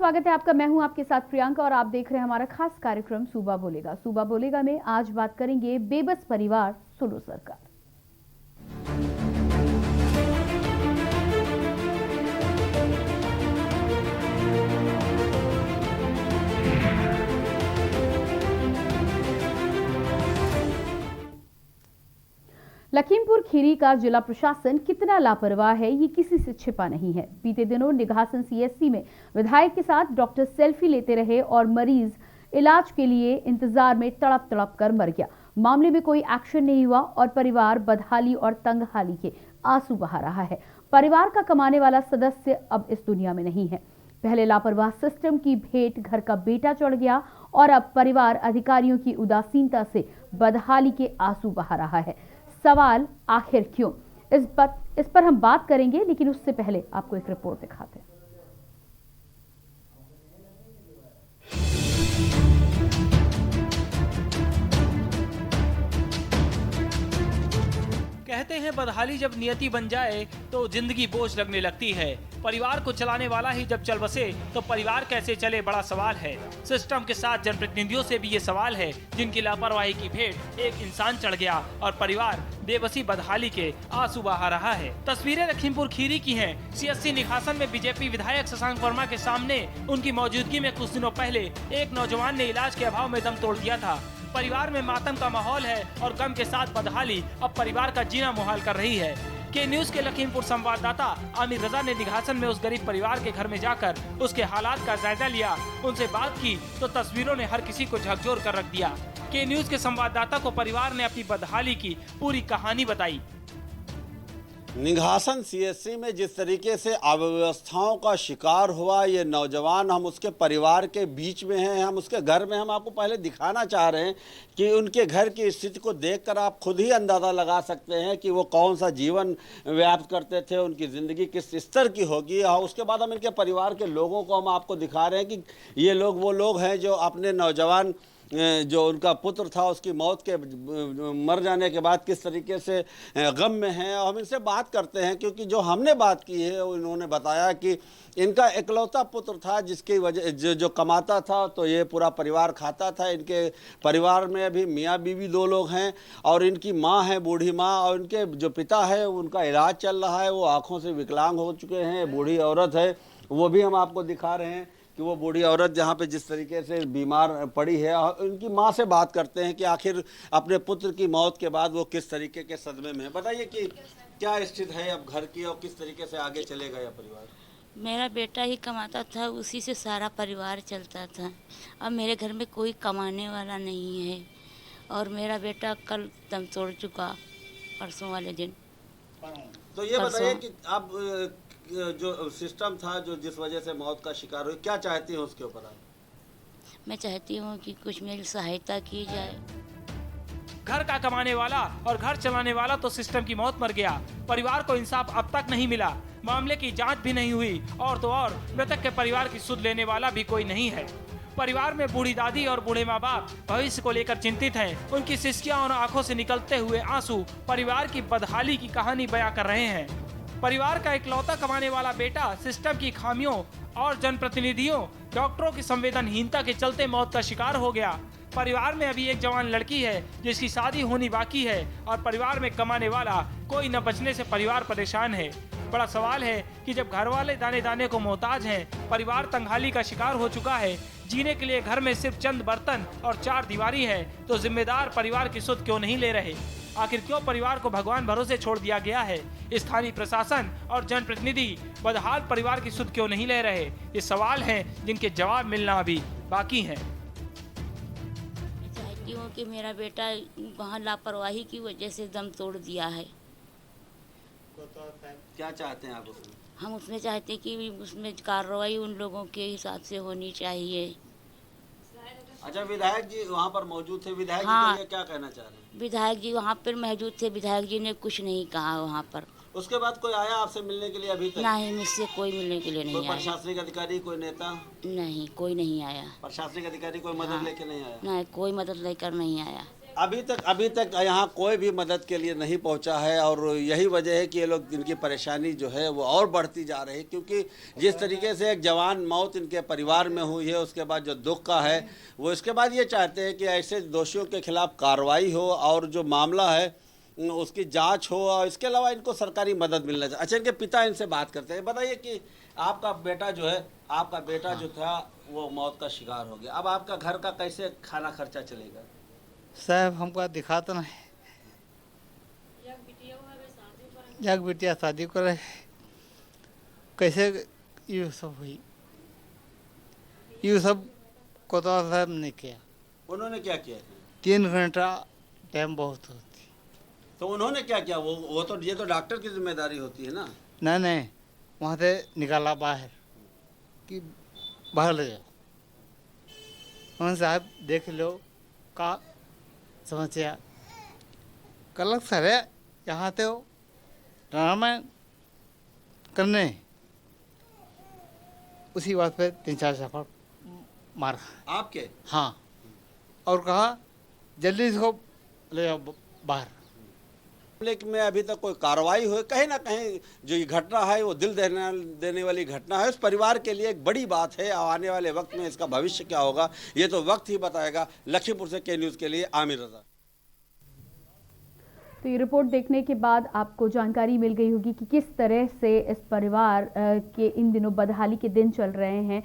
स्वागत है आपका। मैं हूं आपके साथ प्रियंका और आप देख रहे हैं हमारा खास कार्यक्रम सूबा बोलेगा। सूबा बोलेगा में आज बात करेंगे बेबस परिवार सुनो सरकार। लखीमपुर खीरी का जिला प्रशासन कितना लापरवाह है ये किसी से छिपा नहीं है। बीते दिनों निघासन सीएससी में विधायक के साथ डॉक्टर सेल्फी लेते रहे और मरीज इलाज के लिए इंतजार में तड़प तड़प कर मर गया। मामले में कोई एक्शन नहीं हुआ और परिवार बदहाली और तंगहाली के आंसू बहा रहा है। परिवार का कमाने वाला सदस्य अब इस दुनिया में नहीं है। पहले लापरवाह सिस्टम की भेंट घर का बेटा चढ़ गया और अब परिवार अधिकारियों की उदासीनता से बदहाली के आंसू बहा रहा है। सवाल आखिर क्यों, इस पर हम बात करेंगे, लेकिन उससे पहले आपको एक रिपोर्ट दिखाते हैं। कहते हैं बदहाली जब नियति बन जाए तो जिंदगी बोझ लगने लगती है। परिवार को चलाने वाला ही जब चल बसे तो परिवार कैसे चले, बड़ा सवाल है। सिस्टम के साथ जनप्रतिनिधियों से भी ये सवाल है जिनकी लापरवाही की भेंट एक इंसान चढ़ गया और परिवार बेबसी बदहाली के आंसू बहा रहा है। तस्वीरें लखीमपुर खीरी की हैं। सीएससी निघासन में बीजेपी विधायक शशांक वर्मा के सामने उनकी मौजूदगी में कुछ दिनों पहले एक नौजवान ने इलाज के अभाव में दम तोड़ दिया था। परिवार में मातम का माहौल है और गम के साथ बदहाली अब परिवार का जीना मुहाल कर रही है। के न्यूज के लखीमपुर संवाददाता आमिर रजा ने निघासन में उस गरीब परिवार के घर में जाकर उसके हालात का जायजा लिया, उनसे बात की तो तस्वीरों ने हर किसी को झकझोर कर रख दिया। के न्यूज के संवाददाता को परिवार ने अपनी बदहाली की पूरी कहानी बताई। निघासन सीएससी में जिस तरीके से अव्यवस्थाओं का शिकार हुआ ये नौजवान, हम उसके परिवार के बीच में हैं, हम उसके घर में, हम आपको पहले दिखाना चाह रहे हैं कि उनके घर की स्थिति को देखकर आप खुद ही अंदाज़ा लगा सकते हैं कि वो कौन सा जीवन व्याप्त करते थे, उनकी ज़िंदगी किस स्तर की होगी। और उसके बाद हम इनके परिवार के लोगों को हम आपको दिखा रहे हैं कि ये लोग वो लोग हैं जो अपने नौजवान जो उनका पुत्र था उसकी मौत के मर जाने के बाद किस तरीके से गम में हैं। और हम इनसे बात करते हैं क्योंकि जो हमने बात की है उन्होंने बताया कि इनका इकलौता पुत्र था जिसकी वजह जो कमाता था तो ये पूरा परिवार खाता था। इनके परिवार में अभी मियाँ बीवी दो लोग हैं और इनकी माँ है, बूढ़ी माँ, और इनके जो पिता है उनका इलाज चल रहा है। वो आँखों से विकलांग हो चुके हैं, बूढ़ी औरत है, वो भी हम आपको दिखा रहे हैं कि वो बूढ़ी औरत जहाँ पे जिस तरीके से बीमार पड़ी है। उनकी माँ से बात करते हैं कि आखिर अपने पुत्र की मौत के बाद वो किस तरीके के सदमे में है। बताइए कि क्या स्थिति है अब घर की और किस तरीके से आगे चलेगा यह परिवार। मेरा बेटा ही कमाता था, उसी से सारा परिवार चलता था। अब मेरे घर में कोई कमाने वाला नहीं है और मेरा बेटा कल दम तोड़ चुका परसों वाले दिन। तो ये बताइए कि आप जो सिस्टम था जो जिस वजह से मौत का शिकार हुई, क्या चाहती हैं उसके ऊपर आप? मैं चाहती हूँ कि कुछ मेरी सहायता की जाए। घर का कमाने वाला और घर चलाने वाला तो सिस्टम की मौत मर गया। परिवार को इंसाफ अब तक नहीं मिला, मामले की जांच भी नहीं हुई और तो और मृतक के परिवार की सुध लेने वाला भी कोई नहीं है। परिवार में बूढ़ी दादी और बूढ़े माँ बाप भविष्य को लेकर चिंतित हैं। उनकी सिसकियां और आंखों से निकलते हुए आंसू परिवार की बदहाली की कहानी बयां कर रहे हैं। परिवार का इकलौता कमाने वाला बेटा सिस्टम की खामियों और जनप्रतिनिधियों, डॉक्टरों की संवेदनहीनता के चलते मौत का शिकार हो गया। परिवार में अभी एक जवान लड़की है जिसकी शादी होनी बाकी है और परिवार में कमाने वाला कोई न बचने से परिवार परेशान है। बड़ा सवाल है कि जब घर वाले दाने दाने को मोहताज हैं, परिवार तंगहाली का शिकार हो चुका है, जीने के लिए घर में सिर्फ चंद बर्तन और चार दीवारी है, तो जिम्मेदार परिवार की सुध क्यों नहीं ले रहे? आखिर क्यों परिवार को भगवान भरोसे छोड़ दिया गया है? स्थानीय प्रशासन और जनप्रतिनिधि बदहाल परिवार की सुध क्यों नहीं ले रहे? ये सवाल हैं जिनके जवाब मिलना अभी बाकी है। चाहती हूँ कि मेरा बेटा वहाँ लापरवाही की वजह से दम तोड़ दिया है। क्या चाहते हैं आप उसमें? हम उसमें चाहते हैं कि उसमें कार्रवाई उन लोगों के हिसाब से होनी चाहिए। अच्छा, विधायक जी वहाँ पर मौजूद थे, विधायक हाँ, जी क्या कहना चाह रहे हैं? विधायक जी वहाँ पर मौजूद थे, विधायक जी ने कुछ नहीं कहा वहाँ पर। उसके बाद कोई आया आपसे मिलने के लिए अभी तक? नहीं, मुझसे कोई मिलने के लिए नहीं आया। प्रशासनिक अधिकारी, कोई नेता? नहीं, कोई नहीं आया। प्रशासनिक अधिकारी कोई मदद लेके नहीं आया? नहीं, कोई मदद लेकर नहीं आया। अभी तक यहाँ कोई भी मदद के लिए नहीं पहुँचा है और यही वजह है कि ये लोग, इनकी परेशानी जो है वो और बढ़ती जा रही है, क्योंकि जिस तरीके से एक जवान मौत इनके परिवार में हुई है, उसके बाद जो दुख का है वो, इसके बाद ये चाहते हैं कि ऐसे दोषियों के खिलाफ कार्रवाई हो और जो मामला है उसकी जांच हो, और इसके अलावा इनको सरकारी मदद मिलना चाहिए। अच्छा, इनके पिता इनसे बात करते हैं। बताइए कि आपका बेटा जो है, आपका बेटा जो था वो मौत का शिकार हो गया, अब आपका घर का कैसे खाना खर्चा चलेगा? साहब हमको दिखा तो नहीं, एक बिटिया शादी करे, कैसे ये सब हुई, ये सब कोतवाल साहब ने किया। उन्होंने क्या किया? 3 घंटा टाइम बहुत होती। तो उन्होंने क्या किया? वो तो, ये तो डॉक्टर की जिम्मेदारी होती है ना। नहीं, वहाँ से निकाला बाहर कि बाहर ले जाओ। उन्होंने साहब देख लो का समस्या गलत सर है, यहाँ तो ड्रामा करने, उसी बात पे 3-4 चप्पड़ मारा आपके? हाँ, और कहा जल्दी इसको ले जाओ बाहर। मामले में अभी तक कोई कार्रवाई हो, कहीं ना कहीं जो ये घटना है वो दिल देने वाली घटना है, उस परिवार के लिए एक बड़ी बात है। आने वाले वक्त में इसका भविष्य क्या होगा ये तो वक्त ही बताएगा। लखीमपुर से के न्यूज़ के लिए आमिर रजा। तो ये रिपोर्ट देखने के बाद आपको जानकारी मिल गई होगी कि किस तरह से इस परिवार के इन दिनों बदहाली के दिन चल रहे हैं।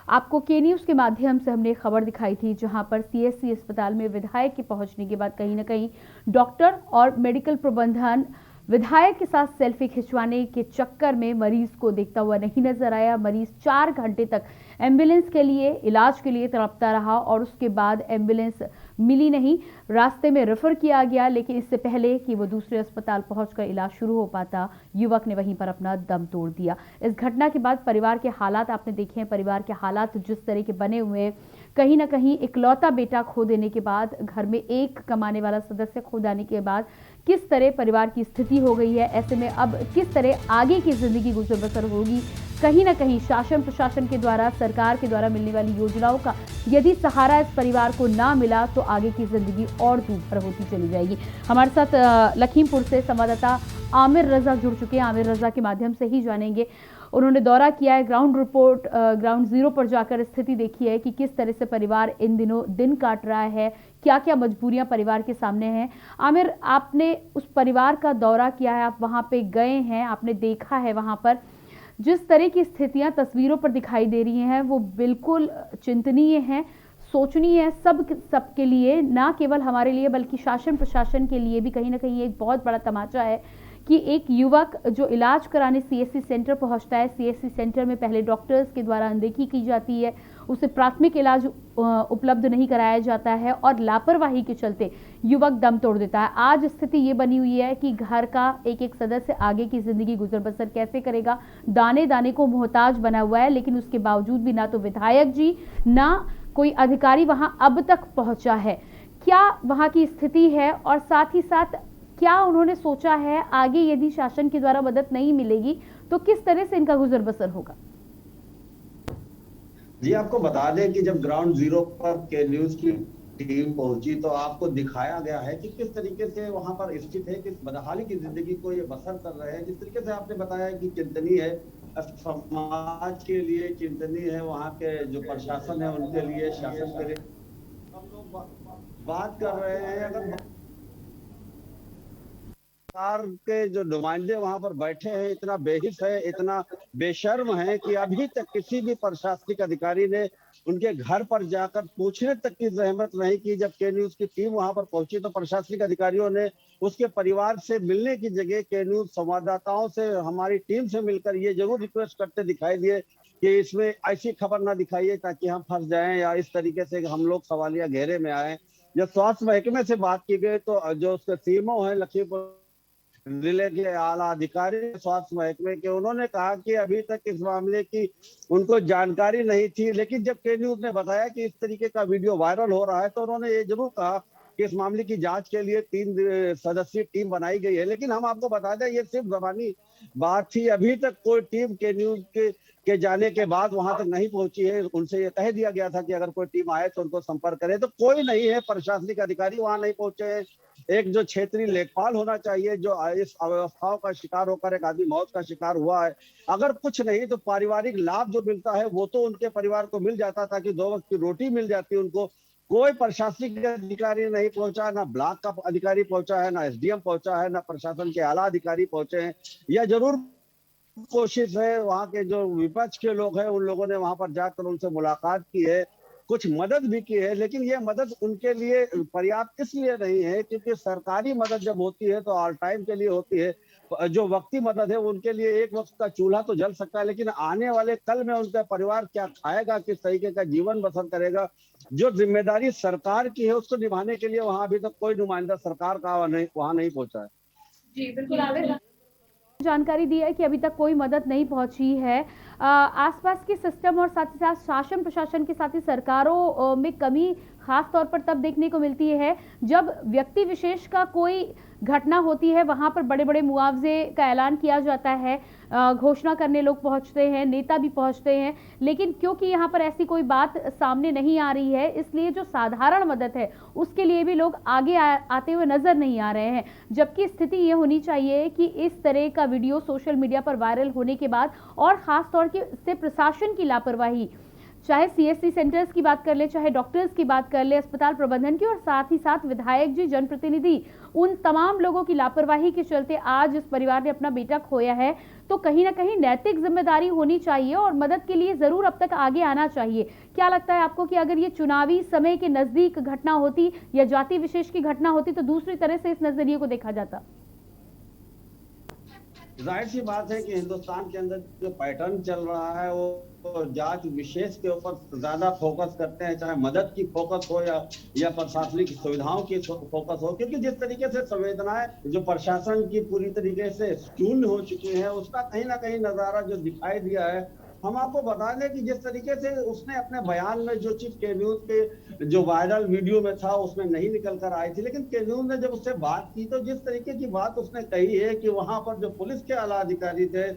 आपको के न्यूज़ के माध्यम से हमने खबर दिखाई थी, जहां पर सीएससी अस्पताल में विधायक के पहुंचने के बाद कहीं ना कहीं डॉक्टर और मेडिकल प्रबंधन विधायक के साथ सेल्फी खिंचवाने के चक्कर में मरीज को देखता हुआ नहीं नजर आया। मरीज 4 घंटे तक एम्बुलेंस के लिए, इलाज के लिए तड़पता रहा और उसके बाद एम्बुलेंस मिली नहीं, रास्ते में रेफर किया गया। लेकिन इससे पहले कि वो दूसरे अस्पताल पहुंचकर इलाज शुरू हो पाता, युवक ने वहीं पर अपना दम तोड़ दिया। इस घटना के बाद परिवार के हालात आपने देखे हैं। परिवार के हालात जिस तरह के बने हुए हैं, कहीं ना कहीं इकलौता बेटा खो देने के बाद, घर में एक कमाने वाला सदस्य खो जाने के बाद किस तरह परिवार की स्थिति हो गई है। ऐसे में अब किस तरह आगे की जिंदगी गुजर बसर होगी, कहीं ना कहीं शासन प्रशासन के द्वारा, सरकार के द्वारा मिलने वाली योजनाओं का यदि सहारा इस परिवार को ना मिला तो आगे की जिंदगी और दूभर होती चली जाएगी। हमारे साथ लखीमपुर से संवाददाता आमिर रजा जुड़ चुके हैं। आमिर रजा के माध्यम से ही जानेंगे, उन्होंने दौरा किया है, ग्राउंड जीरो पर जाकर स्थिति देखी है कि किस तरह से परिवार इन दिनों दिन काट रहा है, क्या क्या मजबूरियां परिवार के सामने हैं। आमिर, आपने उस परिवार का दौरा किया है, आप वहां पे गए हैं, आपने देखा है वहां पर जिस तरह की स्थितियां तस्वीरों पर दिखाई दे रही हैं वो बिल्कुल चिंतनीय हैं, सोचनीय है सबके लिए, ना केवल हमारे लिए बल्कि शासन प्रशासन के लिए भी कहीं ना कहीं एक बहुत बड़ा तमाचा है कि एक युवक जो इलाज कराने सीएससी सेंटर पहुंचता है, सीएससी सेंटर में पहले डॉक्टर्स के द्वारा अनदेखी की जाती है, उसे प्राथमिक इलाज उपलब्ध नहीं कराया जाता है और लापरवाही के चलते युवक दम तोड़ देता है। आज स्थिति ये बनी हुई है कि घर का एक एक सदस्य आगे की जिंदगी गुजर बसर कैसे करेगा, दाने दाने को मोहताज बना हुआ है। लेकिन उसके बावजूद भी ना तो विधायक जी, ना कोई अधिकारी वहां अब तक पहुंचा है। क्या वहां की स्थिति है और साथ ही साथ क्या उन्होंने सोचा है आगे यदि शासन के द्वारा मदद नहीं मिलेगी तो किस तरह से इनका गुजर बसर होगा? जी, आपको बता दें कि जब ग्राउंड जीरो पर के न्यूज़ की टीम पहुंची तो आपको दिखाया गया है कि किस तरीके से वहां पर स्थित है, किस बदहाली की जिंदगी को ये बसर कर रहे हैं। जिस तरीके से आपने बताया कि चिंतनीय है, समाज के लिए चिंतनीय है, वहाँ के जो प्रशासन है उनके लिए, शासन के लिए। हम लोग बात कर रहे हैं, अगर सरकार के जो नुमाइंदे वहां पर बैठे हैं इतना बेहिस है, इतना बेशर्म है कि अभी तक किसी भी प्रशासनिक अधिकारी ने उनके घर पर जाकर पूछने तक की जहमत नहीं की। जब के न्यूज़ की टीम वहां पर पहुंची तो प्रशासनिक अधिकारियों ने उसके परिवार से मिलने की जगह के न्यूज़ संवाददाताओं से, हमारी टीम से मिलकर ये जरूर रिक्वेस्ट करते दिखाई दिए कि इसमें ऐसी खबर ना दिखाइए ताकि हम फंस जाएं या इस तरीके से हम लोग सवालिया घेरे में आए। जब स्वास्थ्य महकमे से बात की गई तो जो उसके सीएमओ है लखीमपुर जिले के आला अधिकारी स्वास्थ्य महकमे के, उन्होंने कहा कि अभी तक इस मामले की उनको जानकारी नहीं थी। लेकिन जब के न्यूज़ ने बताया कि इस तरीके का वीडियो वायरल हो रहा है तो उन्होंने ये जरूर कहा कि इस मामले की जांच के लिए 3 सदस्यीय टीम बनाई गई है, लेकिन हम आपको बता दें ये सिर्फ जबानी बात थी। अभी तक कोई टीम के न्यूज के जाने के बाद वहां तक नहीं पहुंची है। उनसे ये कह दिया गया था कि अगर कोई टीम आए तो उनको संपर्क करे, तो कोई नहीं है, प्रशासनिक अधिकारी वहां नहीं पहुंचे हैं। एक जो क्षेत्रीय लेखपाल होना चाहिए, जो इस अव्यवस्थाओं का शिकार होकर एक आदमी मौत का शिकार हुआ है, अगर कुछ नहीं तो पारिवारिक लाभ जो मिलता है वो तो उनके परिवार को मिल जाता, ताकि 2 वक्त की रोटी मिल जाती उनको। कोई प्रशासनिक अधिकारी नहीं पहुंचा, ना ब्लॉक का अधिकारी पहुंचा है, ना एसडीएम पहुंचा है, ना प्रशासन के आला अधिकारी पहुंचे हैं। यह जरूर कोशिश है, वहां के जो विपक्ष के लोग हैं उन लोगों ने वहां पर जाकर उनसे मुलाकात की है, कुछ मदद भी की है, लेकिन ये मदद उनके लिए पर्याप्त इसलिए नहीं है क्योंकि सरकारी मदद जब होती है तो ऑल टाइम के लिए होती है। जो वक्ती मदद है उनके लिए एक वक्त का चूल्हा तो जल सकता है, लेकिन आने वाले कल में उनका परिवार क्या खाएगा, किस तरीके का जीवन बसर करेगा, जो जिम्मेदारी सरकार की है उसको निभाने के लिए वहां अभी तक कोई नुमाइंदा सरकार का वहां नहीं पहुंचा है। जी बिल्कुल, जानकारी दी है कि अभी तक कोई मदद नहीं पहुंची है। आसपास के सिस्टम और साथ ही साथ शासन प्रशासन के साथ ही सरकारों में कमी खास तौर पर तब देखने को मिलती है जब व्यक्ति विशेष का कोई घटना होती है, वहां पर बड़े बड़े मुआवजे का ऐलान किया जाता है, घोषणा करने लोग पहुंचते हैं, नेता भी पहुंचते हैं, लेकिन क्योंकि यहां पर ऐसी कोई बात सामने नहीं आ रही है, इसलिए जो साधारण मदद है उसके लिए भी लोग आगे आते हुए नजर नहीं आ रहे हैं। जबकि स्थिति ये होनी चाहिए कि इस तरह का वीडियो सोशल मीडिया पर वायरल होने के बाद और खास तौर से प्रशासन की लापरवाही, चाहे सीएससी सेंटर्स की बात कर ले, चाहे डॉक्टर्स की बात कर ले, अस्पताल प्रबंधन की, और साथ ही साथ विधायक जी, जनप्रतिनिधि, उन तमाम लोगों की लापरवाही के चलते आज इस परिवार ने अपना बेटा खोया है, तो कहीं ना कहीं नैतिक जिम्मेदारी होनी चाहिए और मदद के लिए जरूर अब तक आगे आना चाहिए। क्या लगता है आपको कि अगर ये चुनावी समय के नजदीक घटना होती या जाति विशेष की घटना होती तो दूसरी तरह से इस नजरिए को देखा जाता? जाहिर सी बात है कि हिंदुस्तान के अंदर जो पैटर्न चल रहा है वो जात विशेष के ऊपर ज्यादा फोकस करते हैं, चाहे मदद की फोकस हो या प्रशासनिक सुविधाओं की फोकस हो, क्योंकि जिस तरीके से संवेदनाएं जो प्रशासन की पूरी तरीके से शून्य हो चुकी है उसका कहीं ना कहीं नजारा जो दिखाई दिया है। हम आपको बता दें कि जिस तरीके से उसने अपने बयान में जो चीज के न्यूज के जो वायरल वीडियो में था उसमें नहीं निकल कर आई थी, लेकिन के न्यूज ने जब उससे बात की तो जिस तरीके की बात उसने कही है कि वहां पर जो पुलिस के आला अधिकारी थे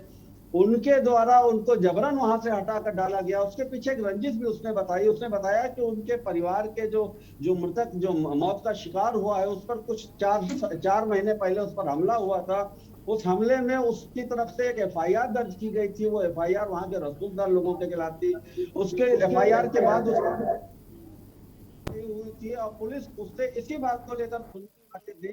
उनके द्वारा उनको जबरन वहां से हटा कर डाला गया, उसके पीछे एक रंजिश भी उसने बताई। उसने बताया कि उनके परिवार के जो मृतक जो मौत का शिकार हुआ है उस पर कुछ 4 महीने पहले उस पर हमला हुआ था। उस हमले में उसकी तरफ से एक एफआईआर दर्ज की गई थी, वो एफआईआर वहां के रसूखदार लोगों के खिलाफ थी। उसके एफआईआर के बाद हुई थी और पुलिस उससे इसी बात को लेकर थी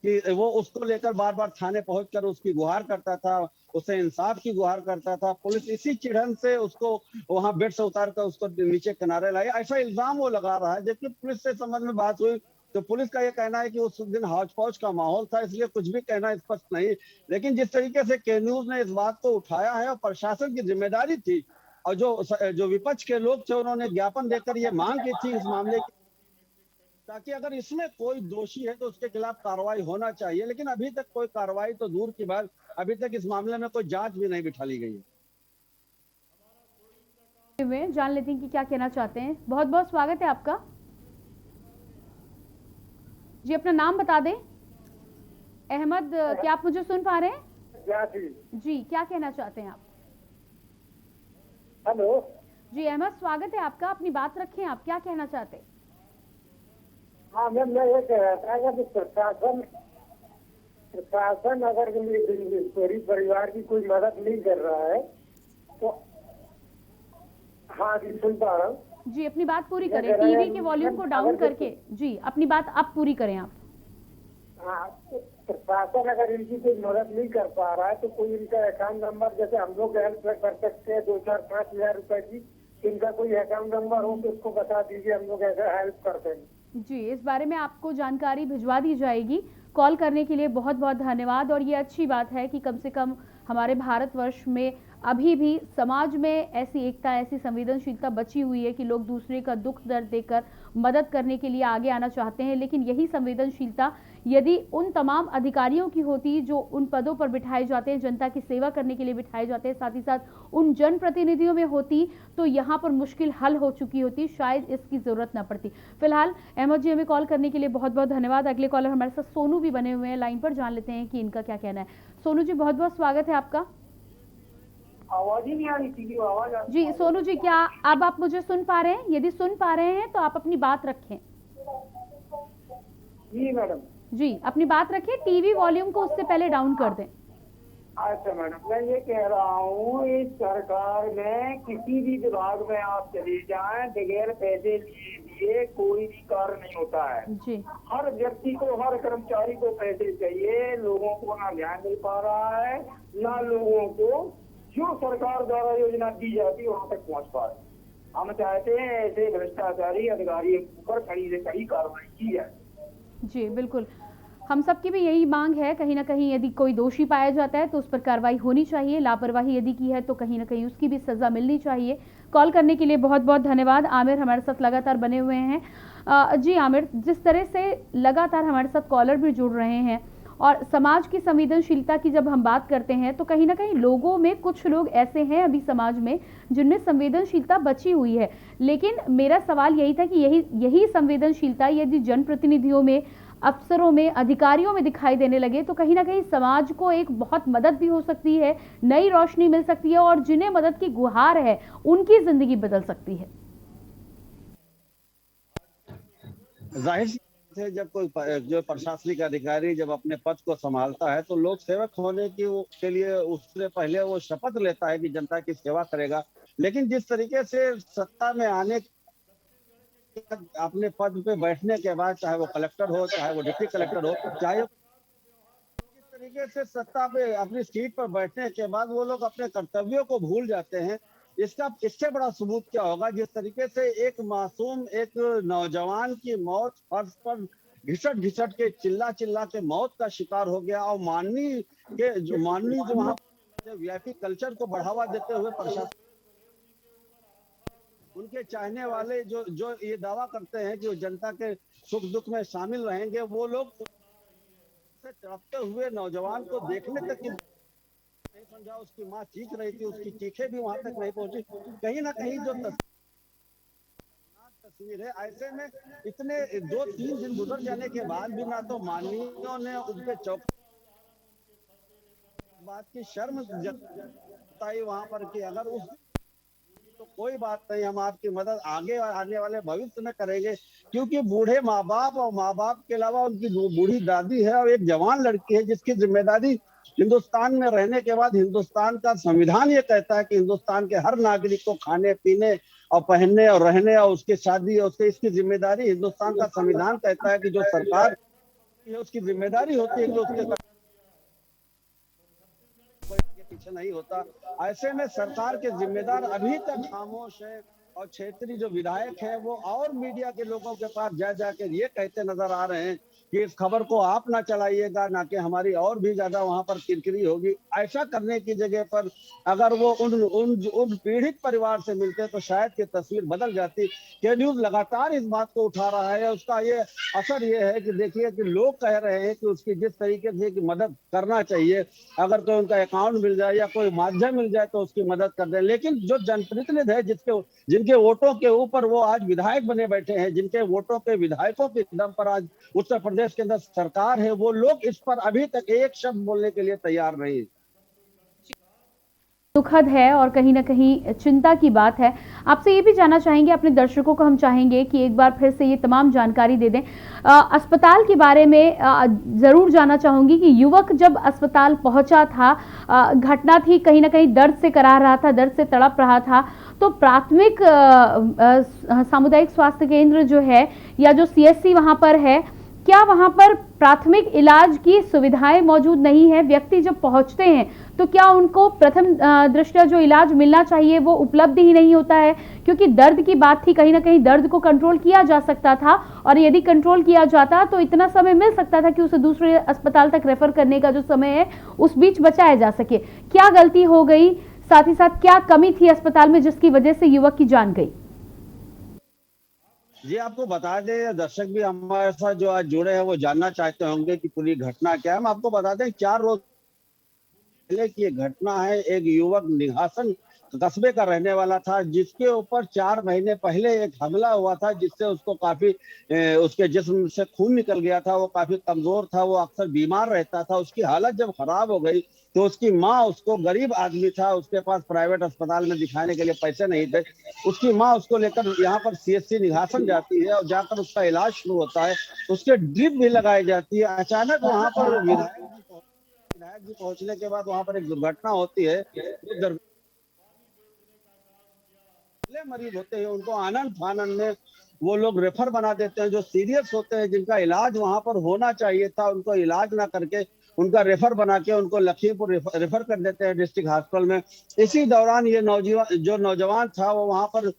कि वो उसको लेकर बार बार थाने पहुंचकर उसकी गुहार करता था, उससे इंसाफ की गुहार करता था। पुलिस इसी चिढ़न से उसको वहां बेड से उतार कर उसको नीचे किनारे लाई, ऐसा इल्जाम वो लगा रहा है। जबकि पुलिस से संबंध में बात हुई तो पुलिस का ये कहना है कि उस दिन हौच पौच का माहौल था, इसलिए कुछ भी कहना स्पष्ट नहीं। लेकिन जिस तरीके से के न्यूज ने इस बात को उठाया है और प्रशासन की जिम्मेदारी थी और जो विपक्ष के लोग थे उन्होंने ज्ञापन देकर ये मांग की थी इस मामले की, ताकि अगर इसमें कोई दोषी है तो उसके खिलाफ कार्रवाई होना चाहिए, लेकिन अभी तक कोई कार्रवाई तो दूर की बात, अभी तक इस मामले में कोई जांच भी नहीं बिठा ली गई है। जान लेते हैं कि क्या कहना चाहते हैं। बहुत बहुत स्वागत है आपका जी, अपना नाम बता दें। अहमद, क्या आप मुझे सुन पा रहे हैं? जी, क्या कहना चाहते हैं आप? हेलो जी अहमद, स्वागत है आपका, अपनी बात रखें, आप क्या कहना चाहते हैं? हाँ मैम, मैं ये कह रहा था कि प्रशासन अगर पूरी परिवार की कोई मदद नहीं कर रहा है तो हाँ जी सुन पा रहा हूँ जी, अपनी बात पूरी करें, टीवी के वॉल्यूम को डाउन करके। जी, अपनी बात आप पूरी करें आप। हाँ, प्रशासन अगर इनकी कोई मदद नहीं कर पा रहा है तो कोई इनका अकाउंट नंबर, जैसे हम लोग हेल्प कर सकते हैं 2, 4, 5 हजार रुपए की, इनका कोई अकाउंट नंबर हो तो उसको बता दीजिए, हम लोग ऐसा हेल्प कर देंगे। जी, इस बारे में आपको जानकारी भिजवा दी जाएगी। कॉल करने के लिए बहुत बहुत धन्यवाद। और ये अच्छी बात है कि कम से कम हमारे भारतवर्ष में अभी भी समाज में ऐसी एकता, ऐसी संवेदनशीलता बची हुई है कि लोग दूसरे का दुख दर्द देकर मदद करने के लिए आगे आना चाहते हैं। लेकिन यही संवेदनशीलता यदि उन तमाम अधिकारियों की होती जो उन पदों पर बिठाए जाते हैं, जनता की सेवा करने के लिए बिठाए जाते हैं, साथ ही साथ उन जनप्रतिनिधियों में होती, तो यहाँ पर मुश्किल हल हो चुकी होती, शायद इसकी जरूरत ना पड़ती। फिलहाल अहमद जी, हमें कॉल करने के लिए बहुत बहुत धन्यवाद। अगले कॉलर हमारे साथ सोनू भी बने हुए हैं लाइन पर, जान लेते हैं कि इनका क्या कहना है। सोनू जी, बहुत बहुत स्वागत है आपका। आवाज ही नहीं आ रही थी, आवाज जी सोनू जी, क्या अब आप मुझे सुन पा रहे हैं? यदि सुन पा रहे हैं तो आप अपनी बात रखें। जी मैडम। जी, अपनी बात रखें, टीवी वॉल्यूम को उससे पहले डाउन कर दें। अच्छा मैडम, मैं ये कह रहा हूँ, इस सरकार में किसी भी विभाग में आप चले जाएं, बगैर पैसे लिए कोई भी कार्य नहीं होता है जी। हर व्यक्ति को, हर कर्मचारी को पैसे चाहिए। लोगों को ना ध्यान मिल पा रहा है, ना लोगों को जो सरकार द्वारा योजना दी जाती है वहाँ तक पहुँच पा रही। हम चाहते हैं ऐसे भ्रष्टाचारी अधिकारियों पर कड़ी से कड़ी कार्रवाई की जाए। जी बिल्कुल, हम सबकी भी यही मांग है। कहीं ना कहीं यदि कोई दोषी पाया जाता है तो उस पर कार्रवाई होनी चाहिए, लापरवाही यदि की है तो कहीं ना कहीं उसकी भी सजा मिलनी चाहिए। कॉल करने के लिए बहुत बहुत धन्यवाद। आमिर हमारे साथ लगातार बने हुए हैं। जी आमिर, जिस तरह से लगातार हमारे साथ कॉलर भी जुड़ रहे हैं और समाज की संवेदनशीलता की जब हम बात करते हैं तो कहीं ना कहीं लोगों में कुछ लोग ऐसे हैं अभी समाज में जिनमें संवेदनशीलता बची हुई है, लेकिन मेरा सवाल यही था कि यही संवेदनशीलता यदि जनप्रतिनिधियों में, अफसरों में, अधिकारियों में दिखाई देने लगे तो कहीं ना कहीं समाज को एक बहुत मदद भी हो सकती है, नई रोशनी मिल सकती है और जिन्हें मदद की गुहार है उनकी जिंदगी बदल सकती है। जाहिर से जब कोई जो प्रशासनिक अधिकारी जब अपने पद को संभालता है तो लोक सेवक होने के लिए उससे पहले वो शपथ लेता है कि जनता की सेवा करेगा। लेकिन जिस तरीके से सत्ता में आने अपने पद पे बैठने के बाद, चाहे वो कलेक्टर हो, चाहे वो डिप्टी कलेक्टर हो, चाहे किस तरीके से सत्ता पे अपनी सीट पर बैठने के बाद वो लोग अपने कर्तव्यों को भूल जाते हैं। इससे बड़ा सबूत क्या होगा? जिस तरीके से एक मासूम, एक नौजवान की मौत फर्श पर घिसट के चिल्ला के मौत का शिकार हो गया और माननीय जो वहाँ वीआईपी कल्चर को बढ़ावा देते हुए प्रशासन, उनके चाहने वाले जो ये दावा करते हैं कि वो जनता के सुख दुख में शामिल रहेंगे, वो लोग से तड़पते हुए नौजवान को देखने तक नहीं समझा। उसकी माँ चीख रही थी, उसकी चीखें भी वहां तक नहीं पहुंची। कहीं ना कहीं जो तस्वीर है, ऐसे में इतने 2-3 दिन गुजर जाने के बाद भी ना तो माननीयों ने उनके चौक बात की शर्म जताई वहां पर कि अगर उस तो कोई बात नहीं, हम आपकी मदद आगे और आने वाले भविष्य में करेंगे, क्योंकि बूढ़े माँ बाप और माँ बाप के अलावा उनकी बूढ़ी दादी है और एक जवान लड़की है जिसकी जिम्मेदारी हिंदुस्तान में रहने के बाद, हिंदुस्तान का संविधान ये कहता है कि हिंदुस्तान के हर नागरिक को खाने पीने और पहनने और रहने और उसकी शादी और उसके इसकी जिम्मेदारी, हिंदुस्तान का संविधान कहता है कि जो सरकार उसकी जिम्मेदारी होती है कि उसके पीछे नहीं होता। ऐसे में सरकार के जिम्मेदार अभी तक खामोश है और क्षेत्रीय जो विधायक है वो और मीडिया के लोगों के पास जाकर ये कहते नजर आ रहे हैं कि इस खबर को आप ना चलाइएगा, ना कि हमारी और भी ज्यादा वहां पर किरकिरी होगी। ऐसा करने की जगह पर अगर वो उन पीड़ित परिवार से मिलते तो शायद की तस्वीर बदल जाती। के न्यूज लगातार इस बात को उठा रहा है। उसका ये असर ये है कि देखिए कि लोग कह रहे हैं कि उसकी जिस तरीके से की मदद करना चाहिए, अगर कोई उनका अकाउंट मिल जाए या कोई माध्यम मिल जाए तो उसकी मदद कर दें। लेकिन जो जनप्रतिनिधि है जिनके वोटों के ऊपर वो आज विधायक बने बैठे हैं, जिनके वोटों के विधायकों के दम पर आज उत्तर प्रदेश के अंदर सरकार है, वो लोग इस पर अभी तक एक शब्द बोलने के लिए तैयार नहीं। दुखद है और कहीं ना कहीं चिंता की बात है। आपसे ये भी जानना चाहेंगे, अपने दर्शकों को हम चाहेंगे कि एक बार फिर से ये तमाम जानकारी दे दें। अस्पताल के बारे में ज़रूर जानना चाहूँगी कि युवक जब अस्पताल पहुंचा था, घटना थी, कहीं ना कहीं दर्द से करा रहा था, दर्द से तड़प रहा था, तो प्राथमिक सामुदायिक स्वास्थ्य केंद्र जो है या जो CSC वहाँ पर है, क्या वहाँ पर प्राथमिक इलाज की सुविधाएं मौजूद नहीं है? व्यक्ति जब पहुँचते हैं तो क्या उनको प्रथम दृष्टया जो इलाज मिलना चाहिए वो उपलब्ध ही नहीं होता है? क्योंकि दर्द की बात थी, कहीं ना कहीं दर्द को कंट्रोल किया जा सकता था और यदि कंट्रोल किया जाता तो इतना समय मिल सकता था कि उसे दूसरे अस्पताल तक रेफर करने का जो समय है उस बीच बचाया जा सके। क्या गलती हो गई, साथ ही साथ क्या कमी थी अस्पताल में जिसकी वजह से युवक की जान गई? जी आपको बता दें, दर्शक भी हमारे साथ जो आज जुड़े हैं वो जानना चाहते होंगे कि पूरी घटना क्या है। हम आपको बता दें 4 रोज पहले की ये घटना है। एक युवक निघासन कस्बे का रहने वाला था, जिसके ऊपर 4 महीने पहले एक हमला हुआ था, जिससे उसको काफी उसके जिस्म से खून निकल गया था। वो काफी कमजोर था, वो अक्सर बीमार रहता था। उसकी हालत जब खराब हो गई तो उसकी माँ, उसको गरीब आदमी था, उसके पास प्राइवेट अस्पताल में दिखाने के लिए पैसे नहीं थे। उसकी माँ उसको लेकर यहाँ पर सीएचसी निघासन जाती है और जाकर उसका इलाज शुरू होता है। उसके ड्रिप भी लगाई जाती है। अचानक वहां पर विधायक जी पहुंचने के बाद वहां पर एक दुर्घटना होती है। मरीज होते हैं उनको आनंद फानन में वो लोग रेफर बना देते हैं। जो सीरियस होते हैं, जिनका इलाज वहां पर होना चाहिए था, उनको इलाज ना करके उनका रेफर बना के उनको लखीमपुर रेफर कर देते हैं डिस्ट्रिक्ट हॉस्पिटल में। इसी दौरान ये नौजवान था, वो वहां पर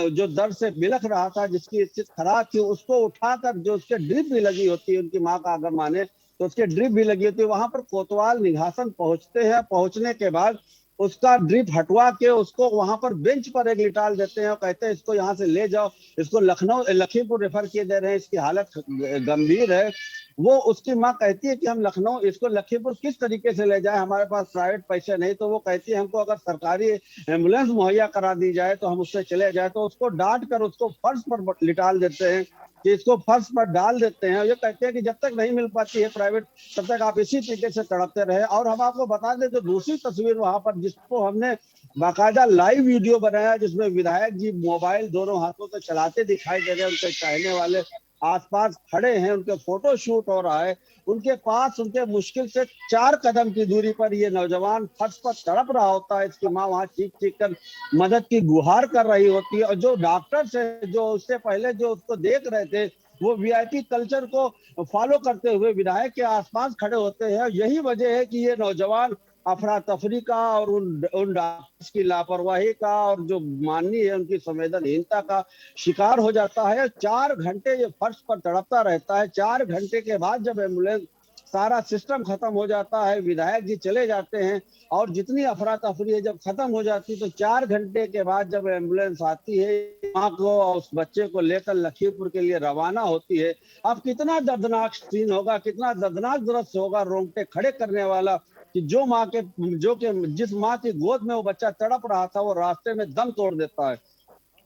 जो दर्द से बिलख रहा था, जिसकी स्थिति खराब थी, उसको उठाकर, जो उसके ड्रिप भी लगी होती है, उनकी माँ का अगर माने तो उसके ड्रिप भी लगी होती है, वहां पर कोतवाल निघासन पहुंचते हैं। पहुंचने के बाद उसका ड्रिप हटवा के उसको वहां पर बेंच पर एक लिटाल देते हैं और कहते हैं इसको यहाँ से ले जाओ, इसको लखीमपुर रेफर किए दे रहे हैं, इसकी हालत गंभीर है। वो उसकी माँ कहती है कि हम लखनऊ, इसको लखीमपुर किस तरीके से ले जाए, हमारे पास प्राइवेट पैसे नहीं। तो वो कहती है हमको अगर सरकारी एम्बुलेंस मुहैया करा दी जाए तो हम उससे चले जाए। तो उसको डांट कर उसको फर्श पर लिटाल देते हैं, कि इसको फर्श पर डाल देते हैं। ये कहते हैं कि जब तक नहीं मिल पाती है प्राइवेट, तब तक आप इसी तरीके से तड़पते रहे। और हम आपको बता दें, जो दूसरी तस्वीर वहां पर, जिसको हमने बाकायदा लाइव वीडियो बनाया, जिसमें विधायक जी मोबाइल दोनों हाथों से चलाते दिखाई दे रहे हैं, उनके चाहने वाले आसपास खड़े हैं, उनके फोटो शूट हो रहा है। उनके पास, उनके मुश्किल से 4 कदम की दूरी पर ये नौजवान फर्श पर तड़प रहा होता है। इसकी माँ वहां चीख चीख कर मदद की गुहार कर रही होती है। और जो डॉक्टर्स है, जो उससे पहले जो उसको देख रहे थे, वो वीआईपी कल्चर को फॉलो करते हुए विधायक के आसपास खड़े होते हैं। यही वजह है कि ये नौजवान अफरा तफरी का और उन डॉक्टर्स की लापरवाही का और जो माननीय है उनकी संवेदनहीनता का शिकार हो जाता है। 4 घंटे ये फर्श पर तड़पता रहता है। 4 घंटे के बाद जब एम्बुलेंस, सारा सिस्टम खत्म हो जाता है, विधायक जी चले जाते हैं और जितनी अफरा तफरी है जब खत्म हो जाती है, तो 4 घंटे के बाद जब एम्बुलेंस आती है, माँ को और उस बच्चे को लेकर लखीमपुर के लिए रवाना होती है। अब कितना दर्दनाक सीन होगा, कितना दर्दनाक दृश्य होगा, रोंगटे खड़े करने वाला, कि जिस माँ की गोद में वो बच्चा तड़प रहा था, वो रास्ते में दम तोड़ देता है।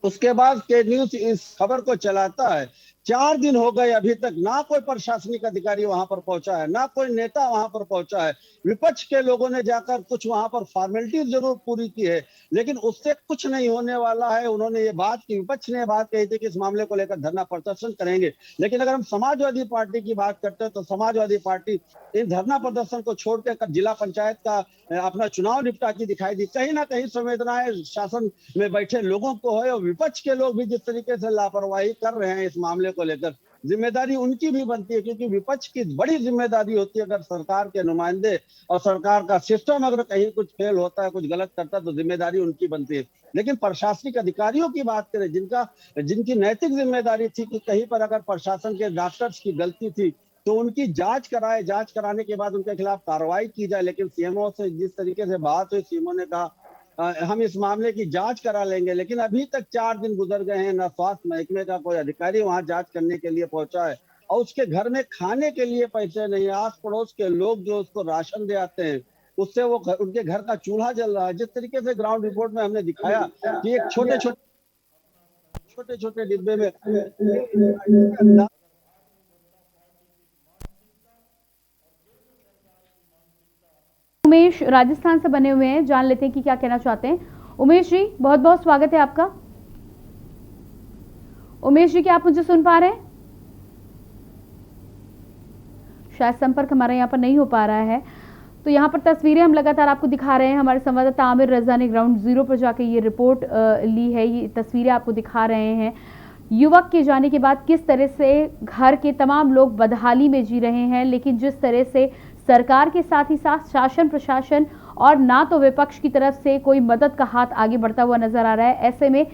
उसके बाद के न्यूज इस खबर को चलाता है। 4 दिन हो गए, अभी तक ना कोई प्रशासनिक अधिकारी वहां पर पहुंचा है, ना कोई नेता वहां पर पहुंचा है। विपक्ष के लोगों ने जाकर कुछ वहां पर फॉर्मेलिटीज जरूर पूरी की है, लेकिन उससे कुछ नहीं होने वाला है। उन्होंने ये बात की, विपक्ष ने बात कही थी कि इस मामले को लेकर धरना प्रदर्शन करेंगे। लेकिन अगर हम समाजवादी पार्टी की बात करते हैं, तो समाजवादी पार्टी इन धरना प्रदर्शन को छोड़कर जिला पंचायत का अपना चुनाव निपटाती दिखाई दी। कहीं ना कहीं संवेदनाएं शासन में बैठे लोगों को है, और विपक्ष के लोग भी जिस तरीके से लापरवाही कर रहे हैं इस मामले को लेकर, जिम्मेदारी उनकी भी बनती है, क्योंकि विपक्ष की बड़ी जिम्मेदारी होती है। अगर सरकार के नुमाइंदे और सरकार का सिस्टम अगर कहीं कुछ फेल होता है, कुछ गलत करता है, तो जिम्मेदारी उनकी बनती है। लेकिन प्रशासनिक अधिकारियों की बात करें, जिनकी नैतिक जिम्मेदारी थी कि कहीं पर अगर प्रशासन के डॉक्टर्स की गलती थी तो उनकी जांच कराए, जांच कराने के बाद उनके खिलाफ कार्रवाई की जाए। लेकिन सीएमओ से जिस तरीके से बात हुई, सीएमओ ने कहा हम इस मामले की जांच करा लेंगे। लेकिन अभी तक 4 दिन गुजर गए हैं, न स्वास्थ्य महकमे का कोई अधिकारी वहां जांच करने के लिए पहुंचा है, और उसके घर में खाने के लिए पैसे नहीं। आस पड़ोस के लोग जो उसको राशन दे आते हैं, उससे वो उनके घर का चूल्हा जल रहा है। जिस तरीके से ग्राउंड रिपोर्ट में हमने दिखाया कि एक छोटे छोटे डिब्बे में उमेश राजस्थान से बने हुए हैं, जान लेते हैं कि क्या कहना चाहते हैं। उमेश जी, बहुत बहुत स्वागत है आपका। उमेश जी, क्या आप मुझे सुन पा रहे हैं? शायद संपर्क हमारा यहाँ पर नहीं हो पा रहा है। तो यहाँ पर तस्वीरें हम लगातार आपको दिखा रहे हैं। हमारे संवाददाता आमिर रजा ने ग्राउंड जीरो पर जाकर ये रिपोर्ट ली है, ये तस्वीरें आपको दिखा रहे हैं। युवक के जाने के बाद किस तरह से घर के तमाम लोग बदहाली में जी रहे हैं, लेकिन जिस तरह से सरकार के साथ ही साथ शासन प्रशासन और ना तो विपक्ष की तरफ से कोई मदद का हाथ आगे बढ़ता हुआ नजर आ रहा है। ऐसे में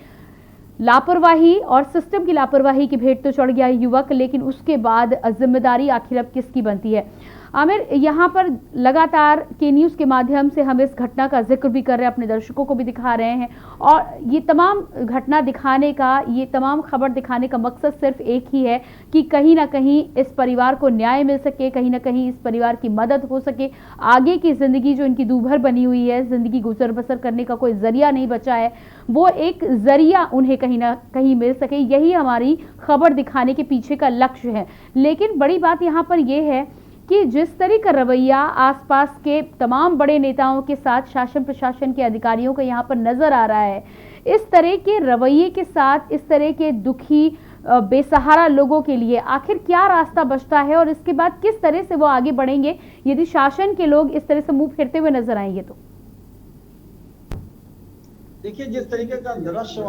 लापरवाही और सिस्टम की लापरवाही की भेंट तो चढ़ गया युवक, लेकिन उसके बाद जिम्मेदारी आखिर अब किसकी बनती है? आमिर, यहाँ पर लगातार के न्यूज़ के माध्यम से हम इस घटना का जिक्र भी कर रहे हैं, अपने दर्शकों को भी दिखा रहे हैं, और ये तमाम घटना दिखाने का, ये तमाम खबर दिखाने का मकसद सिर्फ एक ही है कि कहीं ना कहीं इस परिवार को न्याय मिल सके, कहीं ना कहीं इस परिवार की मदद हो सके, आगे की ज़िंदगी जो इनकी दूभर बनी हुई है, ज़िंदगी गुजर बसर करने का कोई ज़रिया नहीं बचा है, वो एक ज़रिया उन्हें कहीं ना कहीं मिल सके। यही हमारी खबर दिखाने के पीछे का लक्ष्य है। लेकिन बड़ी बात यहाँ पर यह है कि जिस तरह का रवैया आसपास के तमाम बड़े नेताओं के साथ शासन प्रशासन के अधिकारियों का यहाँ पर नजर आ रहा है, इस तरह के रवैये के साथ इस तरह के दुखी बेसहारा लोगों के लिए आखिर क्या रास्ता बचता है, और इसके बाद किस तरह से वो आगे बढ़ेंगे यदि शासन के लोग इस तरह से मुंह फेरते हुए नजर आएंगे? तो देखिए, जिस तरीके का दृश्य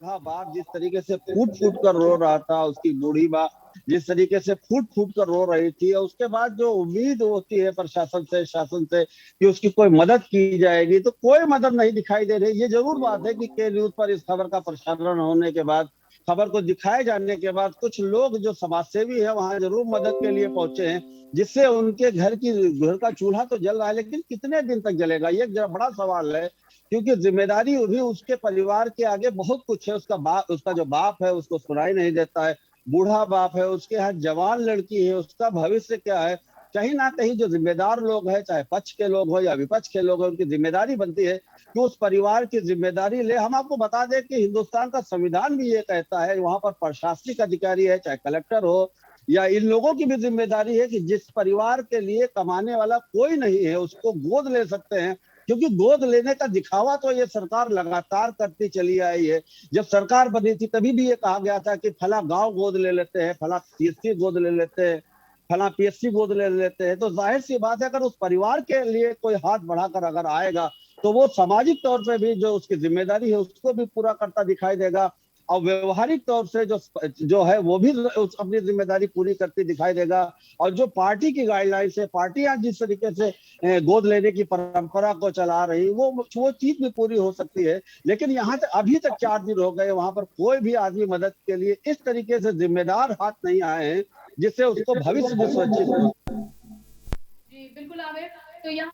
वहाँ बाप जिस तरीके से फूट फूट कर रो रहा था, उसकी बूढ़ी माँ जिस तरीके से फूट फूट कर रो रही थी, और उसके बाद जो उम्मीद होती है प्रशासन से, शासन से कि उसकी कोई मदद की जाएगी, तो कोई मदद नहीं दिखाई दे रही। ये जरूर बात है कि के न्यूज पर इस खबर का प्रसारण होने के बाद, खबर को दिखाए जाने के बाद, कुछ लोग जो समाजसेवी है वहां जरूर मदद के लिए पहुंचे हैं, जिससे उनके घर का चूल्हा तो जल रहा है, लेकिन कितने दिन तक जलेगा, ये बड़ा सवाल है। क्योंकि जिम्मेदारी भी उसके परिवार के आगे बहुत कुछ है। उसका जो बाप है उसको सुनाई नहीं देता है, बूढ़ा बाप है, उसके यहाँ जवान लड़की है, उसका भविष्य क्या है। कहीं ना कहीं जो जिम्मेदार लोग हैं, चाहे पक्ष के लोग हो या विपक्ष के लोग हैं, उनकी जिम्मेदारी बनती है कि उस परिवार की जिम्मेदारी ले। हम आपको बता दें कि हिंदुस्तान का संविधान भी ये कहता है, वहां पर प्रशासनिक अधिकारी है, चाहे कलेक्टर हो, या इन लोगों की भी जिम्मेदारी है कि जिस परिवार के लिए कमाने वाला कोई नहीं है उसको गोद ले सकते हैं। क्योंकि गोद लेने का दिखावा तो ये सरकार लगातार करती चली आई है। जब सरकार बनी थी तभी भी ये कहा गया था कि फला गांव गोद ले लेते हैं, फला सीएससी गोद ले लेते हैं, फला पीएससी गोद ले लेते हैं। तो जाहिर सी बात है, अगर उस परिवार के लिए कोई हाथ बढ़ाकर अगर आएगा तो वो सामाजिक तौर पे भी जो उसकी जिम्मेदारी है उसको भी पूरा करता दिखाई देगा, और व्यवहारिक तौर से जो है वो भी अपनी जिम्मेदारी पूरी करती दिखाई देगा। और जो पार्टी की गाइडलाइन है, पार्टियां जिस तरीके से गोद लेने की परंपरा को चला रही, वो चीज भी पूरी हो सकती है। लेकिन यहाँ तक अभी तक 4 दिन हो गए, वहां पर कोई भी आदमी मदद के लिए इस तरीके से जिम्मेदार हाथ नहीं आए हैं जिससे उसको भविष्य में सुरक्षित हो। जी बिल्कुल आमिर, तो यहाँ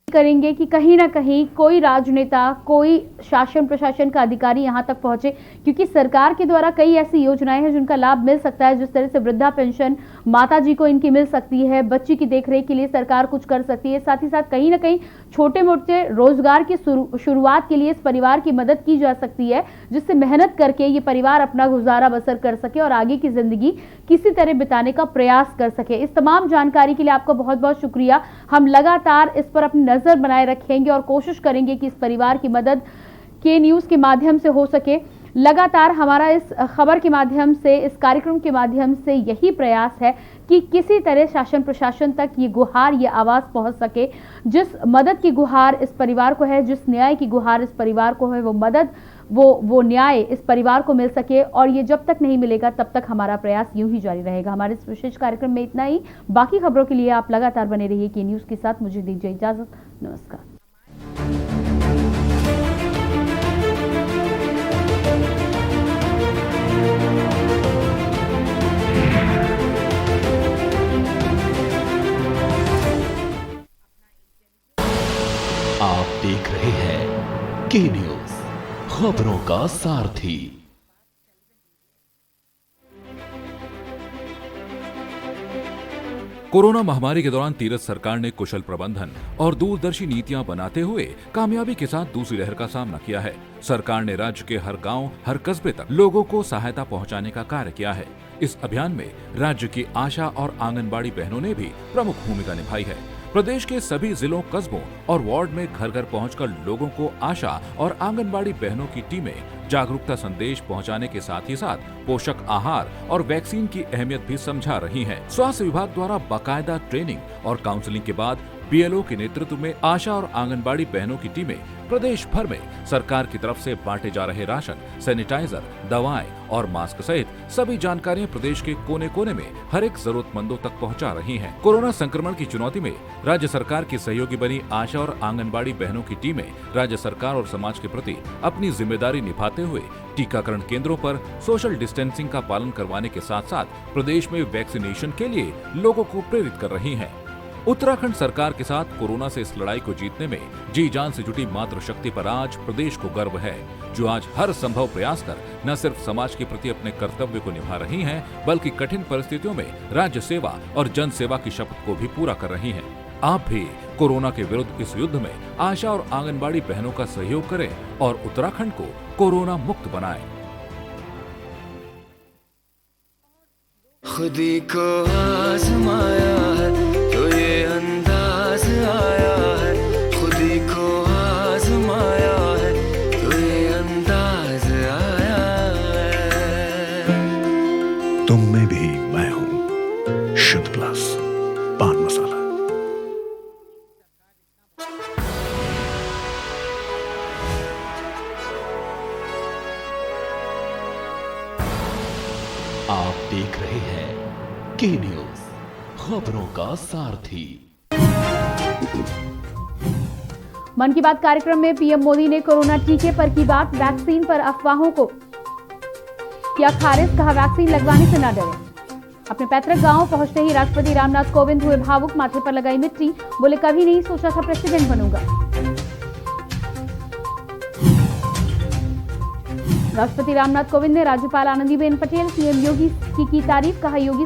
करेंगे कि कहीं ना कहीं कोई राजनेता, कोई शासन प्रशासन का अधिकारी यहां तक पहुंचे, क्योंकि सरकार के द्वारा कई ऐसी योजनाएं हैं जिनका लाभ मिल सकता है। जिस तरह से वृद्धा पेंशन माता जी को इनकी मिल सकती है, बच्ची की देखरेख के लिए सरकार कुछ कर सकती है, साथ ही साथ कहीं ना कहीं छोटे मोटे रोजगार की शुरुआत के लिए इस परिवार की मदद की जा सकती है, जिससे मेहनत करके ये परिवार अपना गुजारा बसर कर सके और आगे की जिंदगी किसी तरह बिताने का प्रयास कर सके। इस तमाम जानकारी के लिए आपका बहुत बहुत शुक्रिया। हम लगातार इस पर अपनी नजर बनाए रखेंगे और कोशिश करेंगे कि इस परिवार की मदद के न्यूज़ के माध्यम से हो सके। लगातार हमारा इस खबर के माध्यम से, इस कार्यक्रम के माध्यम से यही प्रयास है कि किसी तरह शासन प्रशासन तक ये गुहार, ये आवाज़ पहुंच सके। जिस मदद की गुहार इस परिवार को है, जिस न्याय की गुहार इस परिवार को है, वो मदद, वो न्याय इस परिवार को मिल सके। और ये जब तक नहीं मिलेगा तब तक हमारा प्रयास यूं ही जारी रहेगा। हमारे इस विशेष कार्यक्रम में इतना ही। बाकी खबरों के लिए आप लगातार बने रहिए के न्यूज़ के साथ। मुझे दीजिए इजाजत, नमस्कार। आप देख रहे हैं के न्यूज़, खबरों का सारथी। कोरोना महामारी के दौरान तीरथ सरकार ने कुशल प्रबंधन और दूरदर्शी नीतियां बनाते हुए कामयाबी के साथ दूसरी लहर का सामना किया है। सरकार ने राज्य के हर गांव, हर कस्बे तक लोगों को सहायता पहुंचाने का कार्य किया है। इस अभियान में राज्य की आशा और आंगनबाड़ी बहनों ने भी प्रमुख भूमिका निभाई है। प्रदेश के सभी जिलों, कस्बों और वार्ड में घर घर पहुंचकर लोगों को आशा और आंगनबाड़ी बहनों की टीमें जागरूकता संदेश पहुंचाने के साथ ही साथ पोषक आहार और वैक्सीन की अहमियत भी समझा रही हैं। स्वास्थ्य विभाग द्वारा बाकायदा ट्रेनिंग और काउंसलिंग के बाद बीएलओ के नेतृत्व में आशा और आंगनबाड़ी बहनों की टीमें प्रदेश भर में सरकार की तरफ से बांटे जा रहे राशन, सैनिटाइजर, दवाएं और मास्क सहित सभी जानकारियां प्रदेश के कोने कोने में हर एक जरूरतमंदों तक पहुंचा रही हैं। कोरोना संक्रमण की चुनौती में राज्य सरकार की सहयोगी बनी आशा और आंगनबाड़ी बहनों की टीमें राज्य सरकार और समाज के प्रति अपनी जिम्मेदारी निभाते हुए टीकाकरण केंद्रों पर सोशल डिस्टेंसिंग का पालन करवाने के साथ साथ प्रदेश में वैक्सीनेशन के लिए लोगों को प्रेरित कर रही हैं। उत्तराखंड सरकार के साथ कोरोना से इस लड़ाई को जीतने में जी जान से जुटी मातृशक्ति पर आज प्रदेश को गर्व है, जो आज हर संभव प्रयास कर न सिर्फ समाज के प्रति अपने कर्तव्य को निभा रही हैं, बल्कि कठिन परिस्थितियों में राज्य सेवा और जन सेवा की शपथ को भी पूरा कर रही हैं। आप भी कोरोना के विरुद्ध इस युद्ध में आशा और आंगनबाड़ी बहनों का सहयोग करें और उत्तराखंड को कोरोना मुक्त बनाएं। खुदी को आजमाया है तो ये अंदाज आया है, खुदी को आजमाया है तो ये अंदाज आया है। तुम में भी मैं हूं, शुद्ध प्लस पान मसाला। आप देख रहे हैं के न्यूज, खबरों का सारथी। मन की बात कार्यक्रम में पीएम मोदी ने कोरोना टीके पर की बात, वैक्सीन पर अफवाहों को किया खारिज, कहा वैक्सीन लगवाने से न डरे। अपने पैतृक गांव पहुंचते ही राष्ट्रपति रामनाथ कोविंद हुए भावुक, माथे पर लगाई मिट्टी, बोले कभी नहीं सोचा था प्रेसिडेंट बनूंगा। राष्ट्रपति रामनाथ कोविंद ने राज्यपाल आनंदीबेन पटेल, सीएम योगी की तारीफ, कहा योगी